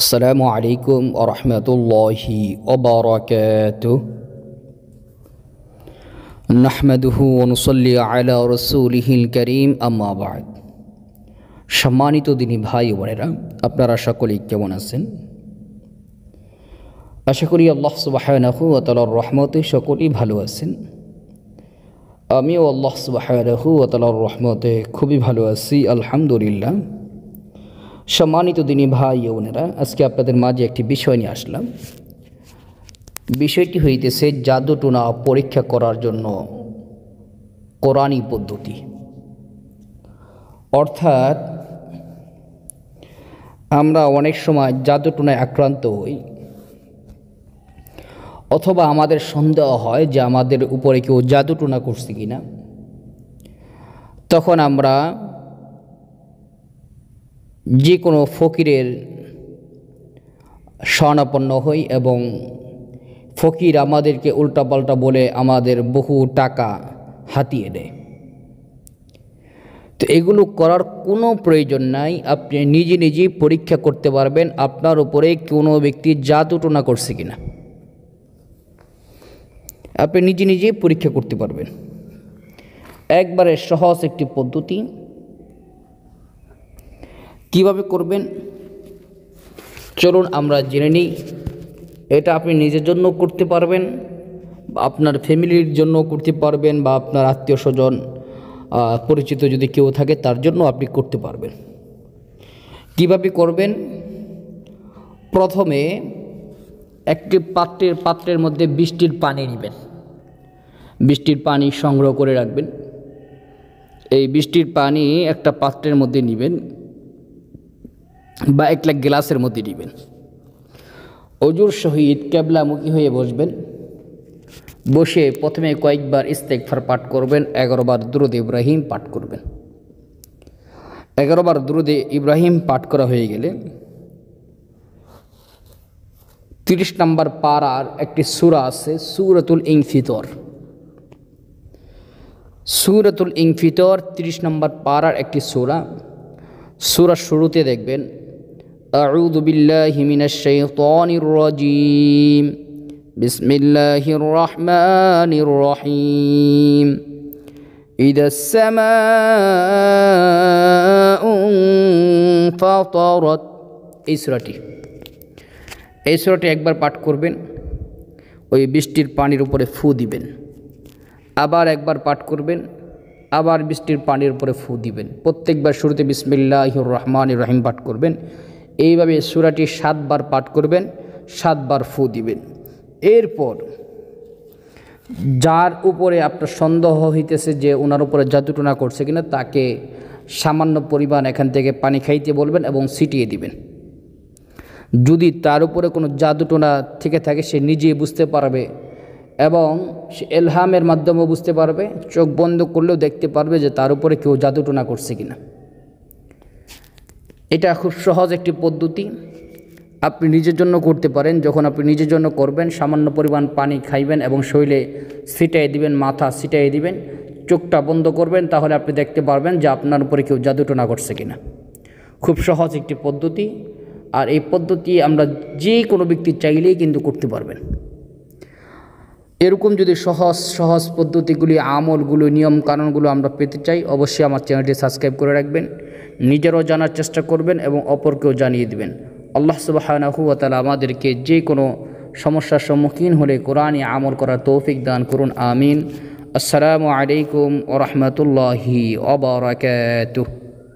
আসসালামু আলাইকুম ওয়া রাহমাতুল্লাহি ওয়া বারাকাতুহু নাহমাদুহু ওয়া নুসাল্লি আলা রাসূলিহিল কারীম আম্মা বা'দ। সম্মানিত দিনী ভাই ও বোনেরা, আপনারা সকলেই কেমন আছেন? আশা করি আল্লাহ সুবহানাহু ওয়া তাআলার রহমতে সকলেই ভালো আছেন। আমিও আল্লাহ সুবহানাহু ওয়া তাআলার রহমতে খুবই ভালো আছি, আলহামদুলিল্লাহ। সম্মানিত দিনী ভাই ও বোনেরা, আজকে আপনাদের মাঝে একটি বিষয় নিয়ে আসলাম। বিষয়টি হইতেছে জাদুটোনা পরীক্ষা করার জন্য কোরআনী পদ্ধতি। অর্থাৎ আমরা অনেক সময় জাদুটোনায় আক্রান্ত হই, অথবা আমাদের সন্দেহ হয় যে আমাদের উপরে কেউ জাদুটোনা করছে কিনা। তখন আমরা যে কোনো ফকিরের শরণাপন্ন হই এবং ফকির আমাদেরকে উল্টাপাল্টা বলে আমাদের বহু টাকা হাতিয়ে দেয়। তো এগুলো করার কোনো প্রয়োজন নাই। আপনি নিজে নিজেই পরীক্ষা করতে পারবেন আপনার উপরে কোনো ব্যক্তি জাদুটোনা করছে কিনা। আপনি নিজে নিজেই পরীক্ষা করতে পারবেন। একবারে সহজ একটি পদ্ধতি। কিভাবে করবেন চলুন আমরা জেনে নিই। এটা আপনি নিজের জন্য করতে পারবেন, আপনার ফ্যামিলির জন্য করতে পারবেন, বা আপনার আত্মীয় স্বজন পরিচিত যদি কেউ থাকে তার জন্য আপনি করতে পারবেন। কিভাবে করবেন? প্রথমে একটি পাত্রের মধ্যে বৃষ্টির পানি নেবেন। বৃষ্টির পানি সংগ্রহ করে রাখবেন। এই বৃষ্টির পানি একটা পাত্রের মধ্যে নেবেন বা একটা গ্লাসের মধ্যে নেবেন। অজুর সহিত কেবলামুখী হয়ে বসবেন। বসে প্রথমে কয়েকবার ইস্তেগফার পাঠ করবেন, 11 বার দুরূদ ইব্রাহিম পাঠ করবেন। 11 বার দুরূদ ইব্রাহিম পাঠ করা হয়ে গেলে 30 নম্বর পারার একটি সূরা আছে, সূরাতুল ইনফিতর। সূরাতুল ইনফিতর 30 নম্বর পারার একটি সূরা। সূরার শুরুতে দেখবেন আউযু বিল্লাহি মিনাশ শাইতানির রাজীম, বিসমিল্লাহির রহমানির রহিম, ইদাস সামাউ ফাতারাত। এই সূরাটি একবার পাঠ করবেন, ওই বৃষ্টির পানির উপরে ফু দিবেন। আবার একবার পাঠ করবেন, আবার বৃষ্টির পানির উপরে ফু দিবেন। প্রত্যেকবার শুরুতে বিসমিল্লাহির রহমানির রহিম পাঠ করবেন। এইভাবে সূরাটি 7 বার পাঠ করবেন, 7 বার ফু দিবেন। এরপর যার উপরে আপনার সন্দেহ হইতেছে যে ওনার উপরে জাদুটোনা করছে কিনা, তাকে সামান্য পরিমাণ এখান থেকে পানি খাইতে বলবেন এবং ছিটিয়ে দিবেন। যদি তার উপরে কোনো জাদুটোনা থেকে থাকে সে নিজেই বুঝতে পারবে এবং সে এলহামের মাধ্যমেও বুঝতে পারবে, চোখ বন্ধ করলেও দেখতে পারবে যে তার উপরে কেউ জাদুটোনা করছে কিনা। এটা খুব সহজ একটি পদ্ধতি, আপনি নিজের জন্য করতে পারেন। যখন আপনি নিজের জন্য করবেন, সামান্য পরিমাণ পানি খাইবেন এবং শরীরে ছিটাই দিবেন, মাথা ছিটাই দিবেন, চোখটা বন্ধ করবেন, তাহলে আপনি দেখতে পারবেন যে আপনার উপরে কেউ জাদুটোনা করছে কিনা। খুব সহজ একটি পদ্ধতি, আর এই পদ্ধতি আমরা যে কোনো ব্যক্তি চাইলেই কিন্তু করতে পারবেন। এরকম যদি সহজ পদ্ধতিগুলি, আমলগুলো, নিয়ম কানুনগুলো আমরা পেতে চাই, অবশ্যই আমার চ্যানেলটি সাবস্ক্রাইব করে রাখবেন, নিজেরও জানার চেষ্টা করবেন এবং অপরকেও জানিয়ে দিবেন। আল্লাহ সুবহানাহু ওয়া তাআলা আমাদেরকে যে কোনো সমস্যার সম্মুখীন হলে কোরআনে আমল করার তৌফিক দান করুন, আমিন। আসসালামু আলাইকুম ওয়া রাহমাতুল্লাহি ওয়া বারাকাতুহু।